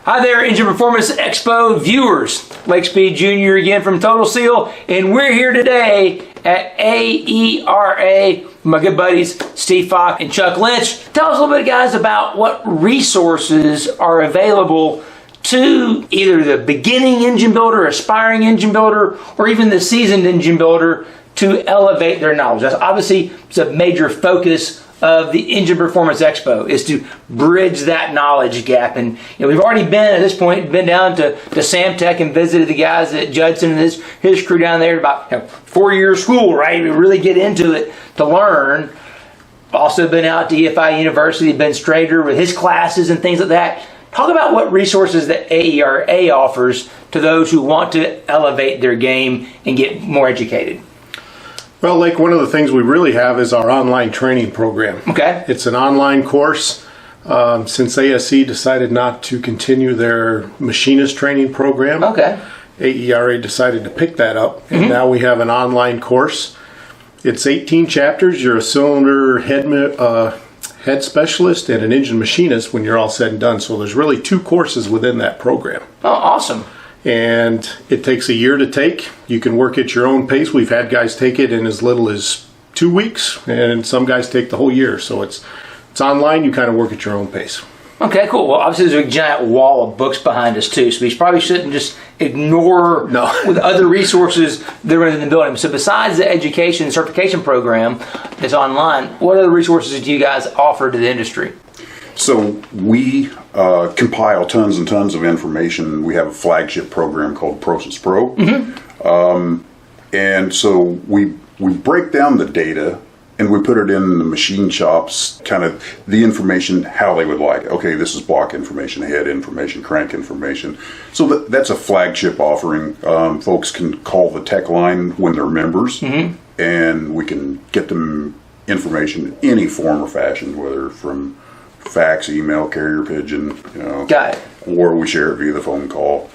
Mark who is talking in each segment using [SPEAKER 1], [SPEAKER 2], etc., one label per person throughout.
[SPEAKER 1] Hi there, Engine Performance Expo viewers. Lake Speed Jr. again from Total Seal, and we're here today at AERA with my good buddies Steve Fox and Chuck Lynch. Tell us a little bit, guys, about what resources are available to either the beginning engine builder, aspiring engine builder, or even the seasoned engine builder to elevate their knowledge. That's obviously a major focus of the Engine Performance Expo, is to bridge that knowledge gap. And we've already been, at this point, been down to Samtec and visited the guys at Judson and his crew down there, about 4-year school, right? We really get into it to learn. Also been out to EFI University, Ben Strader with his classes and things like that. Talk about what resources that AERA offers to those who want to elevate their game and get more educated.
[SPEAKER 2] Well, like, one of the things we really have is our online training program.
[SPEAKER 1] Okay.
[SPEAKER 2] It's an online course. Since ASE decided not to continue their machinist training program,
[SPEAKER 1] okay,
[SPEAKER 2] AERA decided to pick that up, and now we have an online course. It's 18 chapters. You're a cylinder head specialist and an engine machinist when you're all said and done. So there's really 2 courses within that program.
[SPEAKER 1] Oh, awesome. And
[SPEAKER 2] it takes a year to take. You can work at your own pace. We've had guys take it in as little as 2 weeks, and some guys take the whole year. So it's online. You kind of work at your own pace.
[SPEAKER 1] Okay, cool. Well, obviously there's a giant wall of books behind us too, so we probably shouldn't just ignore with other resources that are in the building. So besides the education and certification program that's online, what other resources do you guys offer to the industry?
[SPEAKER 3] So we compile tons and tons of information. We have a flagship program called ProcessPro. And so we break down the data and we put it in the machine shops, kind of the information how they would like. Okay, this is block information, head information, crank information. So that's a flagship offering. Folks can call the tech line when they're members, and we can get them information in any form or fashion, whether from fax, email, carrier pigeon,
[SPEAKER 1] Got it.
[SPEAKER 3] Or we share it via the phone call.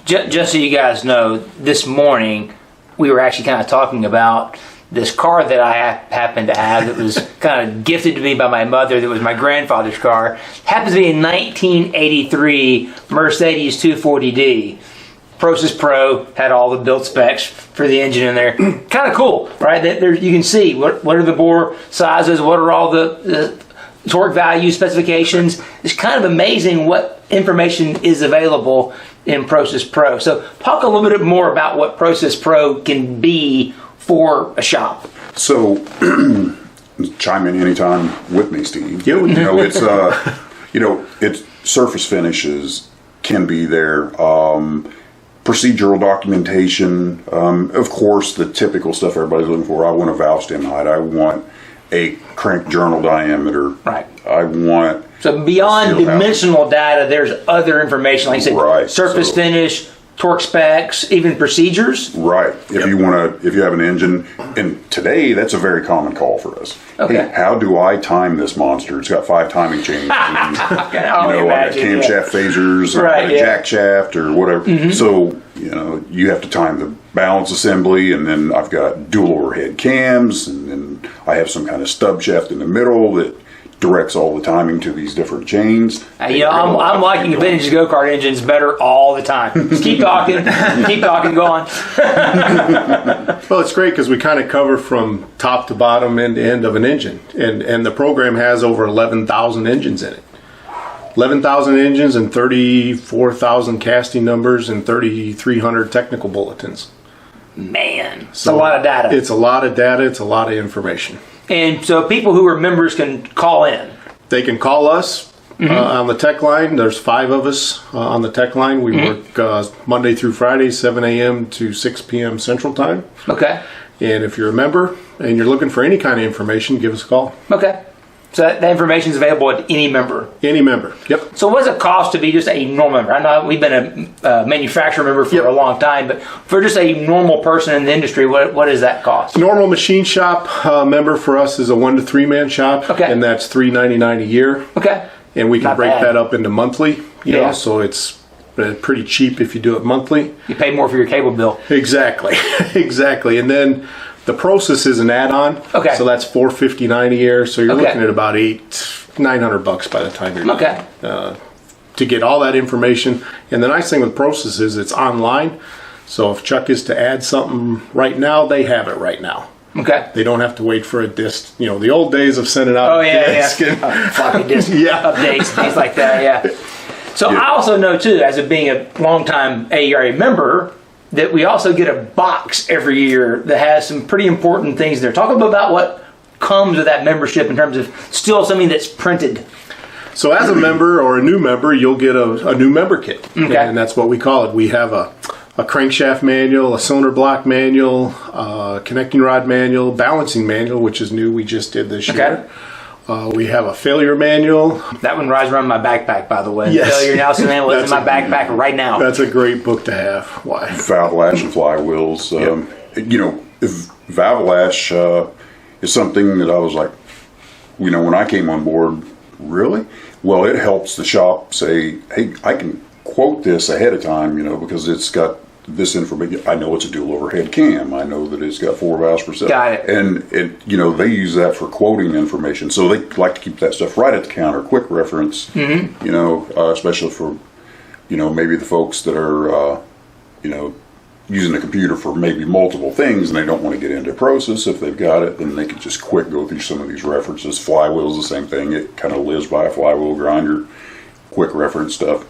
[SPEAKER 1] Just so you guys know, this morning we were actually kind of talking about this car that I happened to have that was kind of gifted to me by my mother. That was my grandfather's car. Happens to be a 1983 Mercedes 240D. ProcessPro had all the build specs for the engine in there. Kind of cool, right? There you can see what are the bore sizes, what are all the torque value specifications. It's kind of amazing what information is available in ProcessPro. So talk a little bit more about what ProcessPro can be for a shop.
[SPEAKER 3] So chime in anytime with me, Steve. It's surface finishes can be there. Procedural documentation, of course, the typical stuff everybody's looking for. I want a valve stem height. I want a crank journal diameter.
[SPEAKER 1] Right.
[SPEAKER 3] I want.
[SPEAKER 1] So beyond dimensional data, there's other information, like you said,
[SPEAKER 3] right.
[SPEAKER 1] Surface finish, torque specs, even procedures.
[SPEAKER 3] Right. If you have an engine, and today that's a very common call for us.
[SPEAKER 1] Okay.
[SPEAKER 3] Hey, how do I time this monster? It's got 5 timing chains. I got camshaft phasers, or a jack shaft, or whatever. So you have to time the balance assembly, and then I've got dual overhead cams, and then I have some kind of stub shaft in the middle that directs all the timing to these different chains.
[SPEAKER 1] I'm liking vintage go-kart engines better all the time. Just keep talking, go on.
[SPEAKER 2] Well, it's great because we kind of cover from top to bottom, end to end of an engine. And the program has over 11,000 engines in it. 11,000 engines and 34,000 casting numbers and 3,300 technical bulletins.
[SPEAKER 1] Man, it's a lot of data.
[SPEAKER 2] It's a lot of data. It's a lot of information.
[SPEAKER 1] And so people who are members can call in.
[SPEAKER 2] They can call us on the tech line. There's 5 of us on the tech line. We work Monday through Friday, 7 a.m. to 6 p.m. Central Time.
[SPEAKER 1] Okay.
[SPEAKER 2] And if you're a member and you're looking for any kind of information, give us a call.
[SPEAKER 1] Okay. So that information is available at any member?
[SPEAKER 2] Any member, yep.
[SPEAKER 1] So what does it cost to be just a normal member? I know we've been a manufacturer member for a long time, but for just a normal person in the industry, what does that cost?
[SPEAKER 2] Normal machine shop member for us is a 1 to 3 man shop, and that's $3.99 a year.
[SPEAKER 1] Okay.
[SPEAKER 2] And we can break that up into monthly, you know, so it's pretty cheap if you do it monthly.
[SPEAKER 1] You pay more for your cable bill.
[SPEAKER 2] Exactly, exactly. And then the Process is an add-on, so that's $459 a year. So you're looking at about $900 by the time you're done. to get all that information. And the nice thing with Process is it's online. So if Chuck is to add something right now, they have it right now.
[SPEAKER 1] Okay.
[SPEAKER 2] They don't have to wait for a disk. You know, the old days of sending out disk and
[SPEAKER 1] floppy disk updates, things like that, yeah. So I also know, too, as being a longtime AERA member, that we also get a box every year that has some pretty important things there. Talk about what comes with that membership in terms of still something that's printed.
[SPEAKER 2] So as a member or a new member, you'll get a new member kit.
[SPEAKER 1] Okay.
[SPEAKER 2] And that's what we call it. We have a crankshaft manual, a sonar block manual, connecting rod manual, balancing manual, which is new. We just did this year. We have a failure manual.
[SPEAKER 1] That one rides around my backpack, by the way.
[SPEAKER 2] Yes.
[SPEAKER 1] Failure analysis manual is in my backpack right now.
[SPEAKER 2] That's a great book to have. Why?
[SPEAKER 3] Valve lash and flywheels. You know, valve lash is something that I was like, you know, when I came on board, really? Well, it helps the shop say, hey, I can quote this ahead of time, you know, because it's got this information. I know it's a dual overhead cam. I know that it's got 4 valves per second.
[SPEAKER 1] Got it.
[SPEAKER 3] And you know, they use that for quoting information. So they like to keep that stuff right at the counter, quick reference, you know, especially for, you know, maybe the folks that are, you know, using the computer for maybe multiple things and they don't want to get into Process. If they've got it, then they can just quick go through some of these references. Flywheel's the same thing. It kind of lives by a flywheel grinder, quick reference stuff.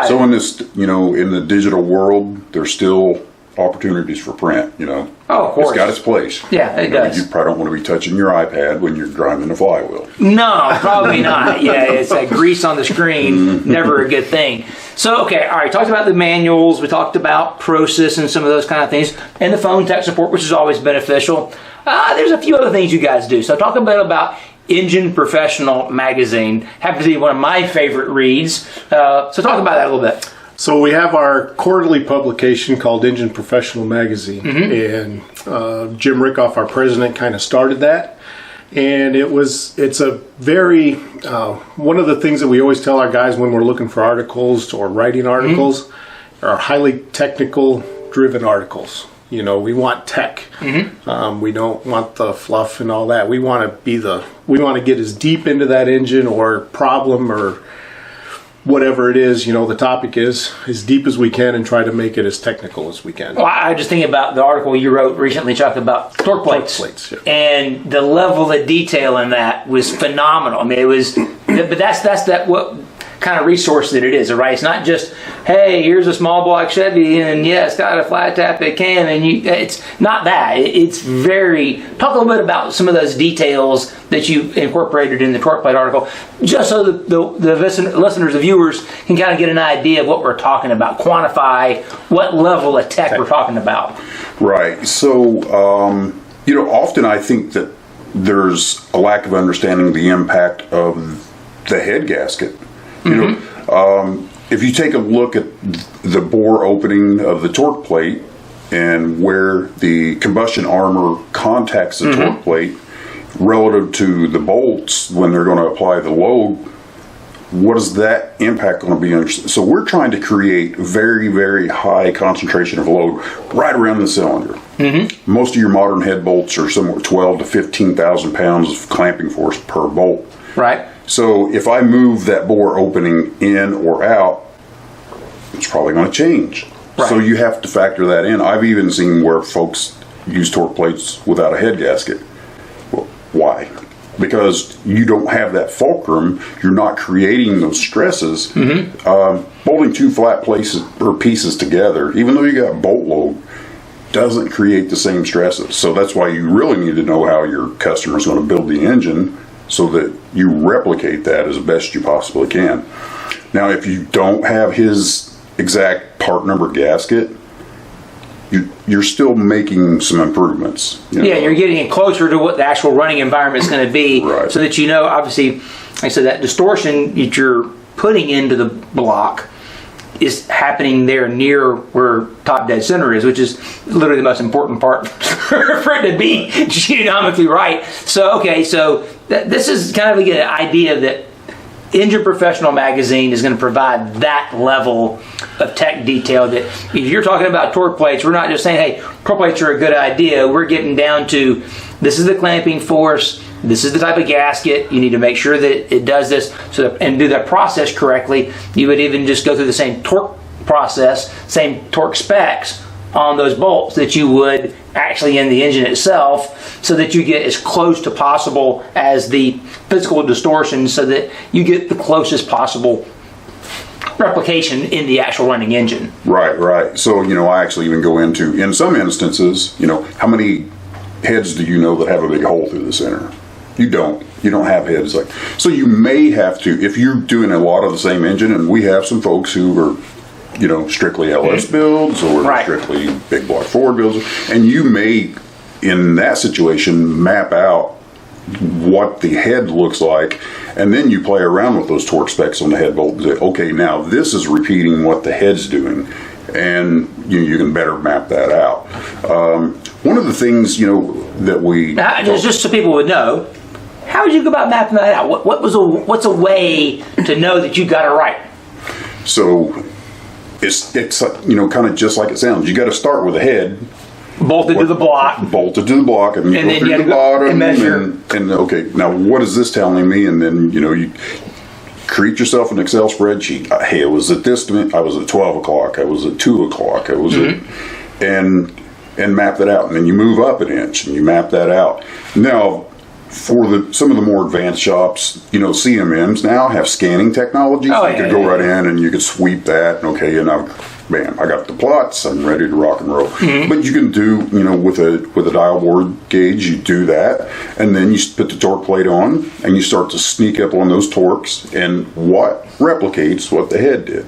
[SPEAKER 3] So in this, you know, in the digital world, there's still opportunities for print, you know.
[SPEAKER 1] Oh, of course.
[SPEAKER 3] It's got its place.
[SPEAKER 1] Yeah, it does.
[SPEAKER 3] You probably don't want to be touching your iPad when you're grinding a flywheel.
[SPEAKER 1] No, probably not. Yeah, it's that grease on the screen, never a good thing. So, okay, all right, talked about the manuals, we talked about Process and some of those kind of things, and the phone tech support, which is always beneficial. There's a few other things you guys do. So talk a bit about Engine Professional Magazine. Happens to be one of my favorite reads. So talk about that a little bit.
[SPEAKER 2] So we have our quarterly publication called Engine Professional Magazine, and Jim Rickoff, our president, kind of started that. And it's a very, one of the things that we always tell our guys when we're looking for articles or writing articles are highly technical driven articles. You know, we want tech. We don't want the fluff and all that. We want to get as deep into that engine or problem or whatever it is, you know, the topic is, as deep as we can and try to make it as technical as we can.
[SPEAKER 1] Well, I just think about the article you wrote recently, Chuck, about torque plates. And the level of detail in that was phenomenal. I mean, it was, but that's what kind of resource that it is, right? It's not just, hey, here's a small block Chevy and yeah, it's got a flat tap it can, and it's not that. It's very, talk a little bit about some of those details that you incorporated in the torque plate article, just so the listeners, the viewers can kind of get an idea of what we're talking about, quantify what level of tech we're talking about.
[SPEAKER 3] Right. So, you know, often I think that there's a lack of understanding of the impact of the head gasket. You know, if you take a look at the bore opening of the torque plate and where the combustion armor contacts the torque plate relative to the bolts when they're going to apply the load, what is that impact going to be? So we're trying to create very, very high concentration of load right around the cylinder. Most of your modern head bolts are somewhere 12 to 15,000 pounds of clamping force per bolt.
[SPEAKER 1] Right.
[SPEAKER 3] So if I move that bore opening in or out, it's probably going to change. Right. So you have to factor that in. I've even seen where folks use torque plates without a head gasket. Well, why? Because you don't have that fulcrum. You're not creating those stresses. Bolting two flat pieces together, even though you got bolt load, doesn't create the same stresses. So that's why you really need to know how your customer is going to build the engine, so that you replicate that as best you possibly can. Now, if you don't have his exact part number gasket, you're still making some improvements.
[SPEAKER 1] Yeah, you're getting it closer to what the actual running environment is going to be, so that you know, obviously, like I said, that distortion that you're putting into the block is happening there near where top dead center is, which is literally the most important part for it to be geonomically right. So, okay, so this is kind of an idea that Engine Professional Magazine is going to provide that level of tech detail that if you're talking about torque plates, we're not just saying, hey, torque plates are a good idea. We're getting down to, this is the clamping force, this is the type of gasket. You need to make sure that it does this and do that process correctly. You would even just go through the same torque process, same torque specs on those bolts that you would actually in the engine itself, so that you get as close to possible as the physical distortion, so that you get the closest possible replication in the actual running engine.
[SPEAKER 3] Right. So, I actually even go into, in some instances, how many heads do you know that have a big hole through the center? You don't have heads like, so you may have to, if you're doing a lot of the same engine, and we have some folks who are, strictly LS builds or strictly big block Ford builds, and you may, in that situation, map out what the head looks like, and then you play around with those torque specs on the head bolt and say, okay, now this is repeating what the head's doing, and you can better map that out. One of the things, that we...
[SPEAKER 1] just so people would know, how would you go about mapping that out? What's a way to know that you got it right?
[SPEAKER 3] So it's kind of just like it sounds. You got to start with a head
[SPEAKER 1] bolted to the block,
[SPEAKER 3] and you go through the bottom and measure. And okay, now what is this telling me? And then you create yourself an Excel spreadsheet. Hey, it was at this. I was at 12 o'clock. I was at 2 o'clock. I was at, and map that out. And then you move up an inch and you map that out. Now, for some of the more advanced shops, CMMs now have scanning technology. So you could go right in and you could sweep that. And okay, and bam, I got the plots. I'm ready to rock and roll. But you can do, with a dial board gauge, you do that, and then you put the torque plate on, and you start to sneak up on those torques, and what replicates what the head did.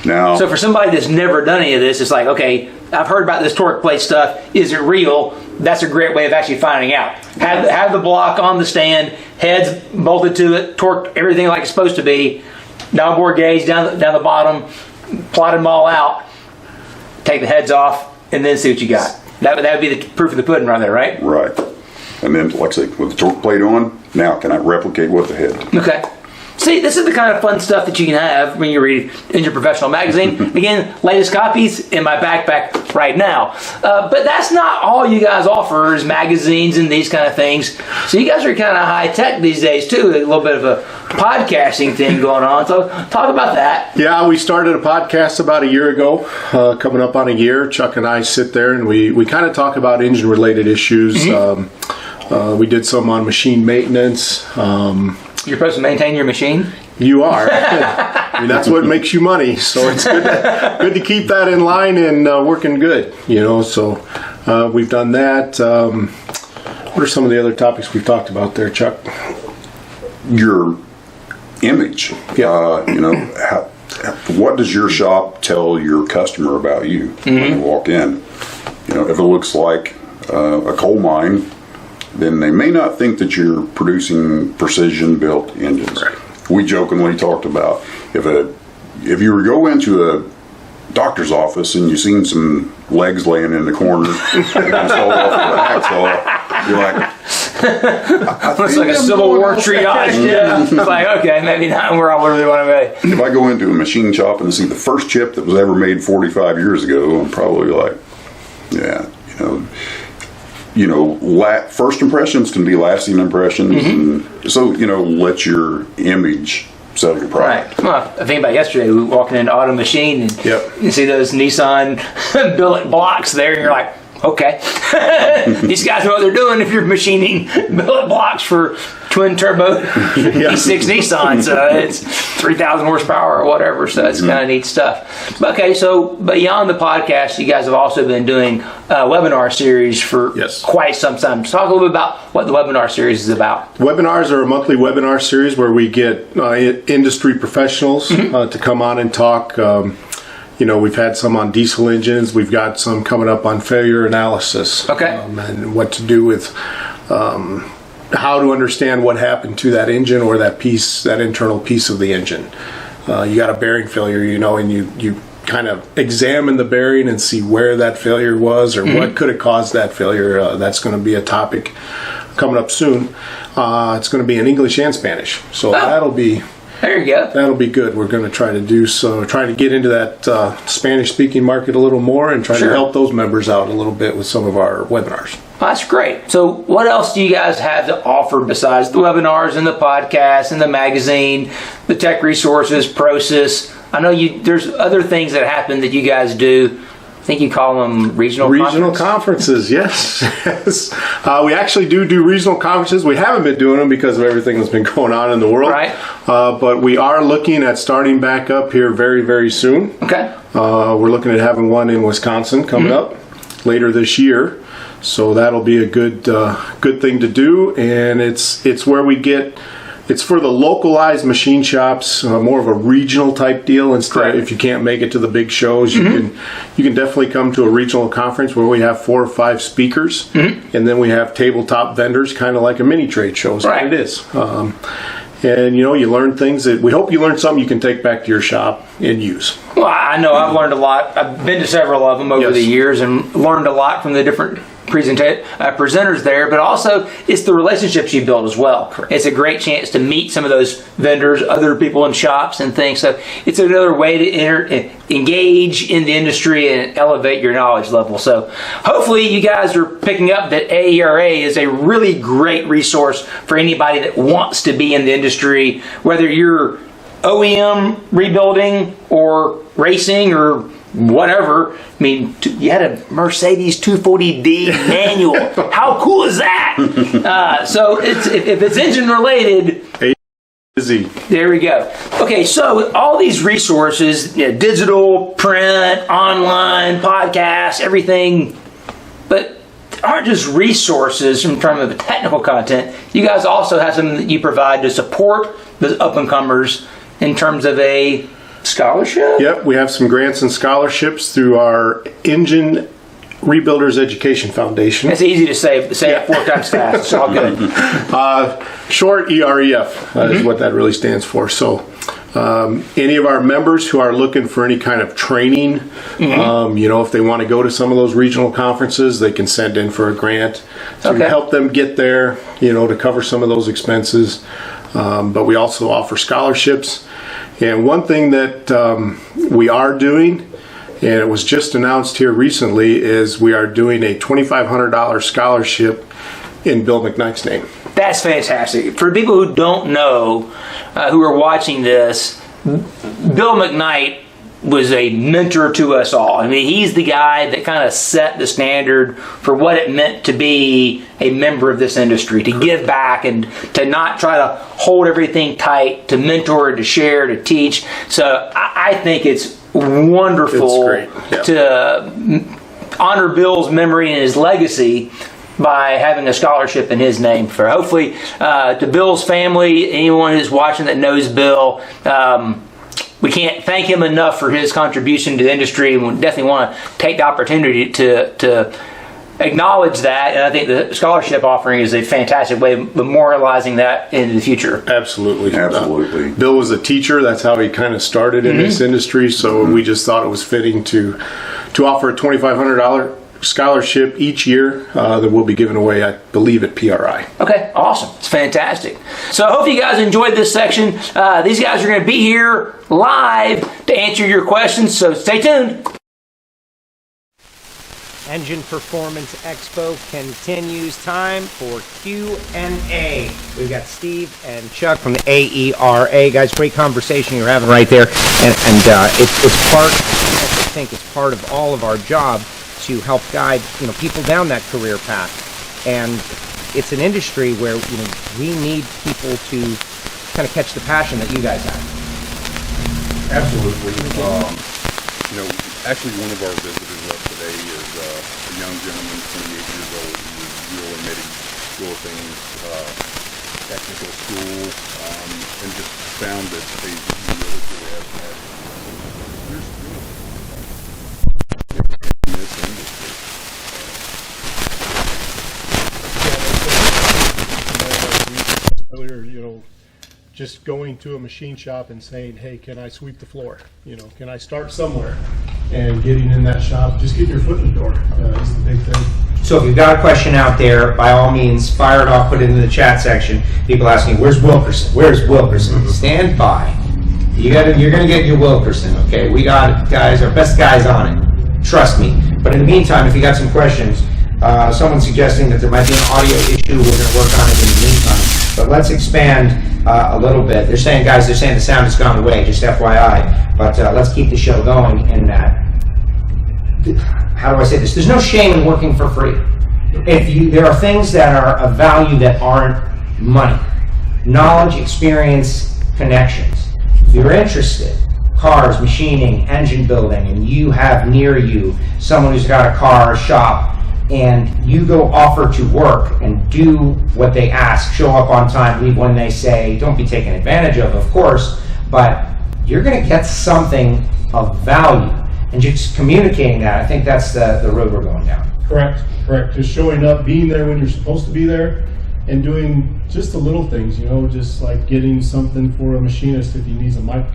[SPEAKER 3] Now,
[SPEAKER 1] so for somebody that's never done any of this, it's like, okay, I've heard about this torque plate stuff. Is it real? That's a great way of actually finding out. Have the block on the stand, heads bolted to it, torqued everything like it's supposed to be, dial board gauge down the bottom, plotted them all out, take the heads off, and then see what you got. That would be the proof of the pudding right there, right?
[SPEAKER 3] Right. And then, like I say, with the torque plate on, now can I replicate what the head did?
[SPEAKER 1] Okay. See, this is the kind of fun stuff that you can have when you read Engine Professional magazine. Again, latest copies in my backpack right now. But that's not all you guys offer is magazines and these kind of things. So you guys are kind of high tech these days too. A little bit of a podcasting thing going on. So talk about that.
[SPEAKER 2] Yeah, we started a podcast about a year ago, coming up on a year. Chuck and I sit there and we kind of talk about engine related issues. We did some on machine maintenance.
[SPEAKER 1] You're supposed to maintain your machine?
[SPEAKER 2] You are. I mean, that's what makes you money. So it's good to keep that in line and working good. So we've done that. What are some of the other topics we've talked about there, Chuck?
[SPEAKER 3] Your image.
[SPEAKER 2] Yeah.
[SPEAKER 3] What does your shop tell your customer about you when they walk in? If it looks like a coal mine, then they may not think that you're producing precision-built engines.
[SPEAKER 2] Right.
[SPEAKER 3] We jokingly talked about if you were to go into a doctor's office and you seen some legs laying in the corner installed off with a hacksaw, you're like,
[SPEAKER 1] looks like a Civil War triage. Yeah. It's like, okay, maybe not where I really want to be.
[SPEAKER 3] If I go into a machine shop and see the first chip that was ever made 45 years ago, I'm probably like, yeah, first impressions can be lasting impressions, and so let your image sell your product.
[SPEAKER 1] Right. Well, I think about yesterday, we were walking into Auto Machine, and you see those Nissan billet blocks there, and you're like, okay, these guys know what they're doing if you're machining billet blocks for twin turbo E6 Nissan. So it's 3,000 horsepower or whatever. So that's kind of neat stuff. Okay, so beyond the podcast, you guys have also been doing a webinar series for quite some time. Talk a little bit about what the webinar series is about.
[SPEAKER 2] Webinars are a monthly webinar series where we get industry professionals to come on and talk. We've had some on diesel engines. We've got some coming up on failure analysis.
[SPEAKER 1] Okay.
[SPEAKER 2] And what to do with how to understand what happened to that engine or that internal piece of the engine. You got a bearing failure, and you kind of examine the bearing and see where that failure was or what could have caused that failure. That's going to be a topic coming up soon. It's going to be in English and Spanish. So that'll be
[SPEAKER 1] There you go.
[SPEAKER 2] That'll be good. We're going to try to do so, try to get into that Spanish-speaking market a little more and try to help those members out a little bit with some of our webinars.
[SPEAKER 1] Well, that's great. So what else do you guys have to offer besides the webinars and the podcast and the magazine, the tech resources, Process? I know there's other things that happen that you guys do. I think you call them regional
[SPEAKER 2] conferences. Yes. We actually do regional conferences. We haven't been doing them because of everything that's been going on in the world.
[SPEAKER 1] Right.
[SPEAKER 2] But we are looking at starting back up here very, very soon.
[SPEAKER 1] Okay.
[SPEAKER 2] We're looking at having one in Wisconsin coming up later this year. So that'll be a good thing to do. And it's where we get... It's for the localized machine shops, more of a regional type deal. Instead, if you can't make it to the big shows, you can definitely come to a regional conference where we have 4 or 5 speakers, and then we have tabletop vendors, kind of like a mini trade show. Is what it is. And you learn things that we hope you learn something you can take back to your shop and use.
[SPEAKER 1] Well, I know I've learned a lot. I've been to several of them over the years and learned a lot from the different presenters there, but also it's the relationships you build as well. Correct. It's a great chance to meet some of those vendors, other people in shops and things. So it's another way to engage in the industry and elevate your knowledge level. So hopefully you guys are picking up that AERA is a really great resource for anybody that wants to be in the industry, whether you're OEM rebuilding or racing or whatever. I mean, you had a Mercedes 240D manual. How cool is that? So if it's engine related,
[SPEAKER 2] easy.
[SPEAKER 1] There we go. Okay, so all these resources, digital, print, online, podcasts, everything, but aren't just resources in terms of the technical content. You guys also have something that you provide to support the up-and-comers in terms of a scholarship?
[SPEAKER 2] Yep, we have some grants and scholarships through our Engine Rebuilders Education Foundation.
[SPEAKER 1] It's easy to say it 4 times fast. It's all good.
[SPEAKER 2] Short EREF is what that really stands for. So any of our members who are looking for any kind of training, if they want to go to some of those regional conferences, they can send in for a grant to help them get there, to cover some of those expenses. But we also offer scholarships. And one thing that we are doing, and it was just announced here recently, is we are doing a $2,500 scholarship in Bill McKnight's name.
[SPEAKER 1] That's fantastic. For people who don't know, who are watching this, Bill McKnight was a mentor to us all. I mean, he's the guy that kind of set the standard for what it meant to be a member of this industry, to give back and to not try to hold everything tight, to mentor, to share, to teach. So I think it's wonderful to honor Bill's memory and his legacy by having a scholarship in his name. For hopefully to Bill's family, anyone who's watching that knows Bill, we can't thank him enough for his contribution to the industry, and we definitely want to take the opportunity to acknowledge that. And I think the scholarship offering is a fantastic way of memorializing that into the future.
[SPEAKER 2] Absolutely.
[SPEAKER 3] Absolutely.
[SPEAKER 2] Bill was a teacher. That's how he kind of started in this industry. So we just thought it was fitting to offer a $2,500 scholarship each year that we'll be giving away, I believe, at PRI.
[SPEAKER 1] Okay, awesome. It's fantastic. So I hope you guys enjoyed this section. These guys are going to be here live to answer your questions, so stay tuned. Engine Performance Expo continues. Time for Q&A. We've got Steve and Chuck from the AERA. Guys, great conversation you're having right there. And it's part, I think it's part of all of our job to help guide people down that career path. And it's an industry where we need people to kind of catch the passion that you guys have.
[SPEAKER 3] Absolutely. Actually, one of our visitors up today is a young gentleman, 28 years old, who is real admitted things, technical school, and just found that they really have had in this industry.
[SPEAKER 2] Earlier, just going to a machine shop and saying, hey, can I sweep the floor? Can I start somewhere? And getting in that shop, just getting your foot in the door is the big thing.
[SPEAKER 4] So if you've got a question out there, by all means, fire it off, put it in the chat section. People asking, where's Wilkerson? Where's Wilkerson? Stand by. You're going to get your Wilkerson, okay? We got guys, our best guys on it. Trust me. But in the meantime, if you got some questions, someone's suggesting that there might be an audio issue. We're going to work on it in the meantime. But let's expand a little bit. They're saying the sound has gone away, just FYI. But let's keep the show going in that. How do I say this? There's no shame in working for free. There are things that are of value that aren't money. Knowledge, experience, connections. If you're interested, cars, machining, engine building, and you have near you someone who's got a car, a shop, and you go offer to work and do what they ask, show up on time, leave when they say, don't be taken advantage of course, but you're going to get something of value. And just communicating that, I think that's the road we're going down.
[SPEAKER 5] Correct. Just showing up, being there when you're supposed to be there, and doing just the little things, just like getting something for a machinist if he needs a mic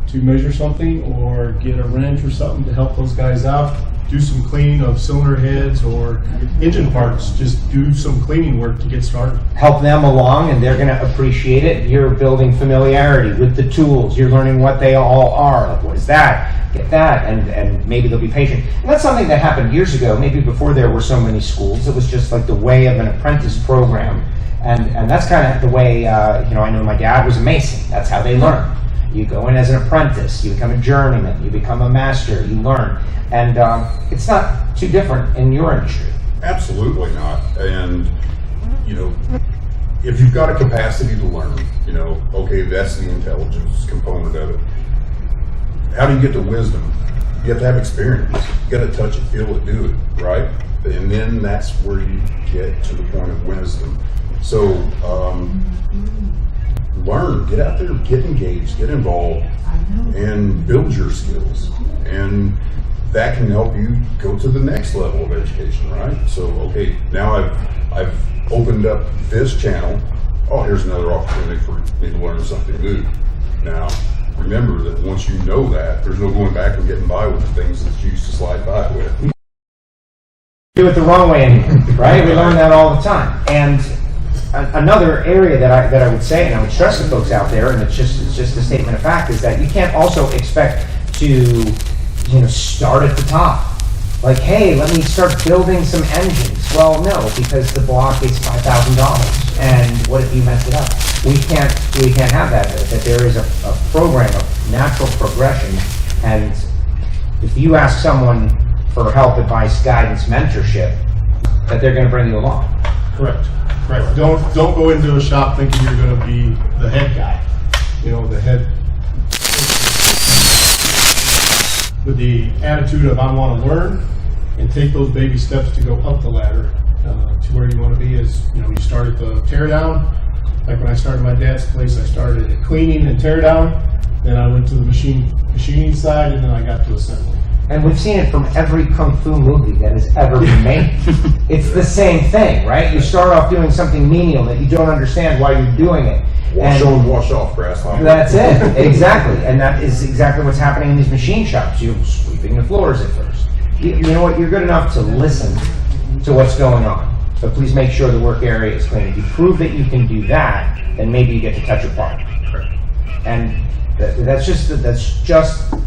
[SPEAKER 5] to measure something, or get a wrench or something to help those guys out. Do some cleaning of cylinder heads or engine parts. Just do some cleaning work to get started.
[SPEAKER 4] Help them along, and they're going to appreciate it. You're building familiarity with the tools. You're learning what they all are. Like, what is that? Get that, and maybe they'll be patient. And that's something that happened years ago, maybe before there were so many schools. It was just like the way of an apprentice program. And that's kind of the way, I know my dad was a mason. That's how they learn. You go in as an apprentice, you become a journeyman, you become a master, you learn. And it's not too different in your industry.
[SPEAKER 3] Absolutely not. And, if you've got a capacity to learn, okay, that's the intelligence component of it. How do you get to wisdom? You have to have experience. You got to touch it, feel it, do it, right? And then that's where you get to the point of wisdom. So, learn, get out there, get engaged, get involved, and build your skills. And that can help you go to the next level of education, right? So, okay, now I've opened up this channel. Oh, here's another opportunity for me to learn something new. Now, remember that once you know that, there's no going back and getting by with the things that you used to slide by with.
[SPEAKER 4] Do it the wrong way anymore, right? We learn that all the time. And another area that I would say, and I would stress to folks out there, and it's just a statement of fact, is that you can't also expect to start at the top. Like, hey, let me start building some engines. Well, no, because the block is $5,000, and what if you mess it up? We can't have that. That there is a program of natural progression, and if you ask someone for help, advice, guidance, mentorship, that they're going to bring you along.
[SPEAKER 5] Correct. Don't go into a shop thinking you're going to be the head guy. The head with the attitude of I want to learn, and take those baby steps to go up the ladder to where you want to be. Is you start at the tear down. Like when I started my dad's place, I started at cleaning and tear down. Then I went to the machining side, and then I got to assembly.
[SPEAKER 4] And we've seen it from every Kung Fu movie that has ever been made. It's the same thing, right? You start off doing something menial that you don't understand why you're doing it.
[SPEAKER 3] Wash on, wash off, grasshopper.
[SPEAKER 4] That's it, exactly. And that is exactly what's happening in these machine shops. You're sweeping the floors at first. You know what? You're good enough to listen to what's going on. But please make sure the work area is clean. If you prove that you can do that, then maybe you get to touch a part. And that's just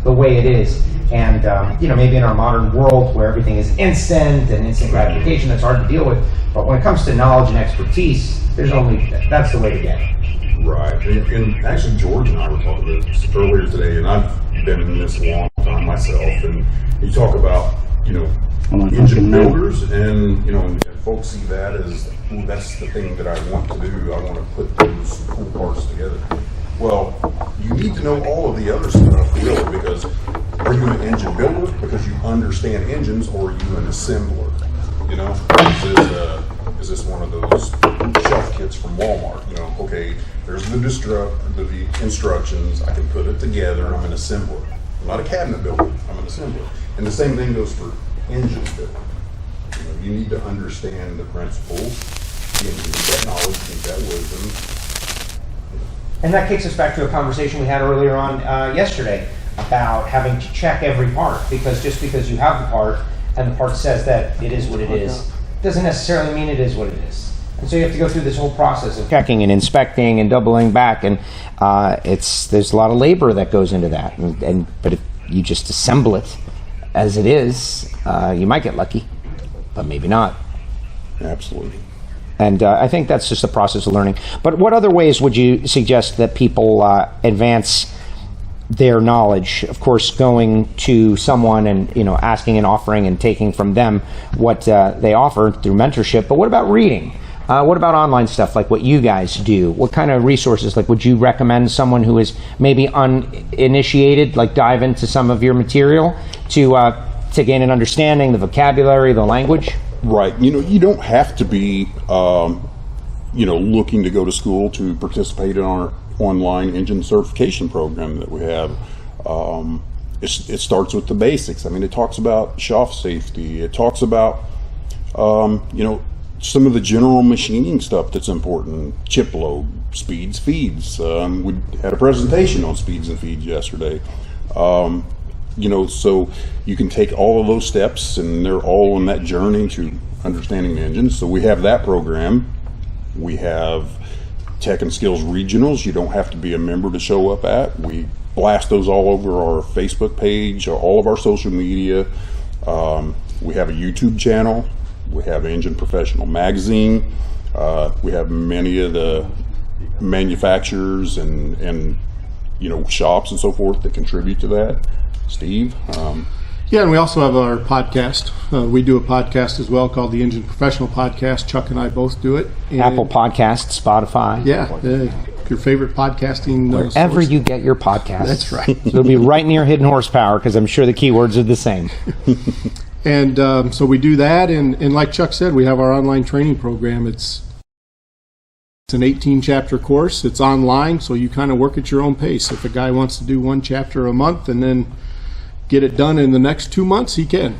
[SPEAKER 4] the way it is. And maybe in our modern world where everything is instant and instant gratification, that's hard to deal with. But when it comes to knowledge and expertise, that's the way to get it.
[SPEAKER 3] Right. And actually, George and I were talking about this earlier today, and I've been in this a long time myself. And you talk about engine builders, and and folks see that as, well, that's the thing that I want to do. I want to put those cool parts together. Well, you need to know all of the other stuff, really, because are you an engine builder because you understand engines, or are you an assembler? Is this one of those shelf kits from Walmart? Okay, there's the instructions. I can put it together. I'm an assembler. I'm not a cabinet builder. I'm an assembler. And the same thing goes for engine building. You need to understand the principles. You need that knowledge, you need that wisdom.
[SPEAKER 4] And that takes us back to a conversation we had earlier on yesterday about having to check every part, because just because you have the part and the part says that it is what it is, doesn't necessarily mean it is what it is. And so you have to go through this whole process of checking and inspecting and doubling back, and there's a lot of labor that goes into that. But if you just assemble it as it is, you might get lucky, but maybe not.
[SPEAKER 3] Absolutely.
[SPEAKER 4] And I think that's just the process of learning. But what other ways would you suggest that people advance their knowledge? Of course, going to someone and asking and offering and taking from them what they offer through mentorship. But what about reading? What about online stuff like what you guys do? What kind of resources would you recommend someone who is maybe uninitiated dive into some of your material to gain an understanding, the vocabulary, the language?
[SPEAKER 3] Right. You don't have to be, looking to go to school to participate in our online engine certification program that we have. It starts with the basics. It talks about shop safety. It talks about, some of the general machining stuff that's important. Chip load, speeds, feeds. We had a presentation on speeds and feeds yesterday. So you can take all of those steps, and they're all on that journey to understanding the engine. So we have that program. We have Tech and Skills Regionals. You don't have to be a member to show up at. We blast those all over our Facebook page, all of our social media. We have a YouTube channel. We have Engine Professional Magazine. We have many of the manufacturers and shops and so forth that contribute to that. Steve?
[SPEAKER 5] Yeah, and we also have our podcast. We do a podcast as well called the Engine Professional Podcast. Chuck and I both do it. And
[SPEAKER 4] Apple Podcasts, Spotify.
[SPEAKER 5] Yeah, your favorite podcasting.
[SPEAKER 4] Wherever you get your podcasts.
[SPEAKER 5] That's right.
[SPEAKER 4] So it'll be right near Hidden Horsepower, because I'm sure the keywords are the same.
[SPEAKER 5] And so we do that, and like Chuck said, we have our online training program. It's an 18-chapter course. It's online, so you kind of work at your own pace. If a guy wants to do 1 chapter a month and then get it done in the next 2 months, he can.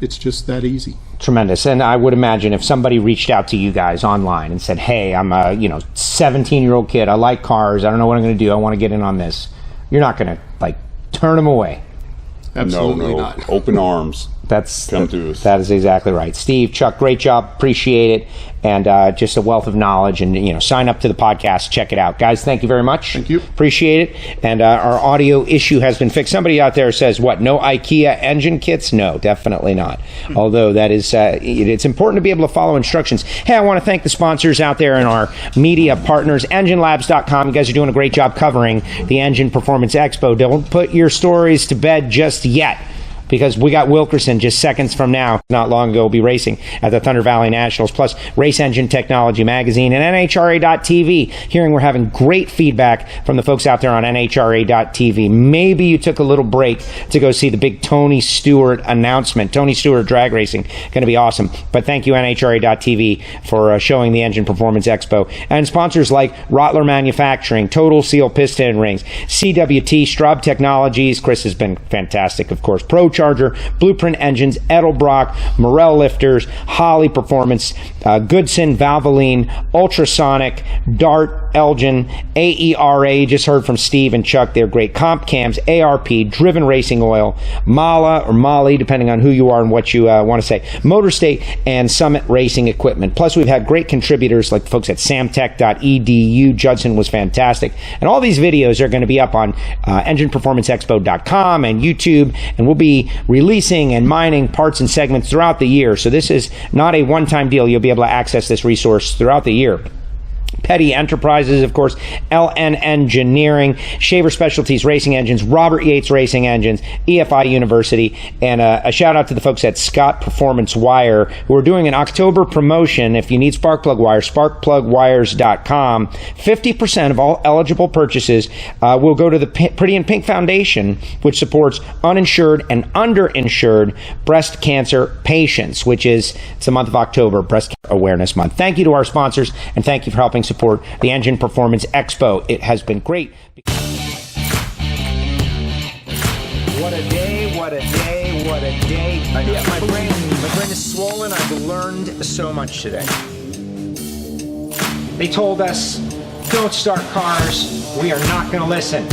[SPEAKER 5] It's just that easy.
[SPEAKER 4] Tremendous. And I would imagine if somebody reached out to you guys online and said, hey, I'm a 17-year-old kid, I like cars, I don't know what I'm going to do, I want to get in on this, you're not going to turn them away.
[SPEAKER 5] Absolutely
[SPEAKER 3] no.
[SPEAKER 5] not.
[SPEAKER 3] Open arms. Come to us.
[SPEAKER 4] That is exactly right. Steve, Chuck, great job. Appreciate it. And just a wealth of knowledge. And, sign up to the podcast. Check it out. Guys, thank you very much.
[SPEAKER 5] Thank you.
[SPEAKER 4] Appreciate it. And our audio issue has been fixed. Somebody out there says, what, no IKEA engine kits? No, definitely not. Although that is, it's important to be able to follow instructions. Hey, I want to thank the sponsors out there and our media partners. EngineLabs.com. You guys are doing a great job covering the Engine Performance Expo. Don't put your stories to bed just yet, because we got Wilkerson just seconds from now, not long ago, will be racing at the Thunder Valley Nationals, plus Race Engine Technology Magazine and NHRA.TV. Hearing we're having great feedback from the folks out there on NHRA.TV. Maybe you took a little break to go see the big Tony Stewart announcement. Tony Stewart Drag Racing, going to be awesome. But thank you, NHRA.TV, for showing the Engine Performance Expo. And sponsors like Rottler Manufacturing, Total Seal Piston Rings, CWT, Straub Technologies, Chris has been fantastic, of course, Pro Charger, Blueprint Engines, Edelbrock, Morel Lifters, Holly Performance, Goodson, Valvoline, Ultrasonic, Dart, Elgin, AERA, just heard from Steve and Chuck, they're great. Comp Cams, ARP, Driven Racing Oil, Mala or Molly, depending on who you are and what you want to say, Motor State, and Summit Racing Equipment. Plus, we've had great contributors like folks at samtech.edu. Judson was fantastic. And all these videos are going to be up on engineperformanceexpo.com and YouTube, and we'll be releasing and mining parts and segments throughout the year. So this is not a one-time deal. You'll be able to access this resource throughout the year. Petty Enterprises, of course, LN Engineering, Shaver Specialties Racing Engines, Robert Yates Racing Engines, EFI University, and a shout out to the folks at Scott Performance Wire, who are doing an October promotion. If you need spark plug wire, sparkplugwires.com. 50% of all eligible purchases will go to the Pretty in Pink Foundation, which supports uninsured and underinsured breast cancer patients, it's the month of October, Breast Cancer Awareness Month. Thank you to our sponsors, and thank you for helping support the Engine Performance Expo. It has been great. What a day, what a day, what a day. Yeah, my brain is swollen. I've learned so much today. They told us, don't start cars. We are not going to listen.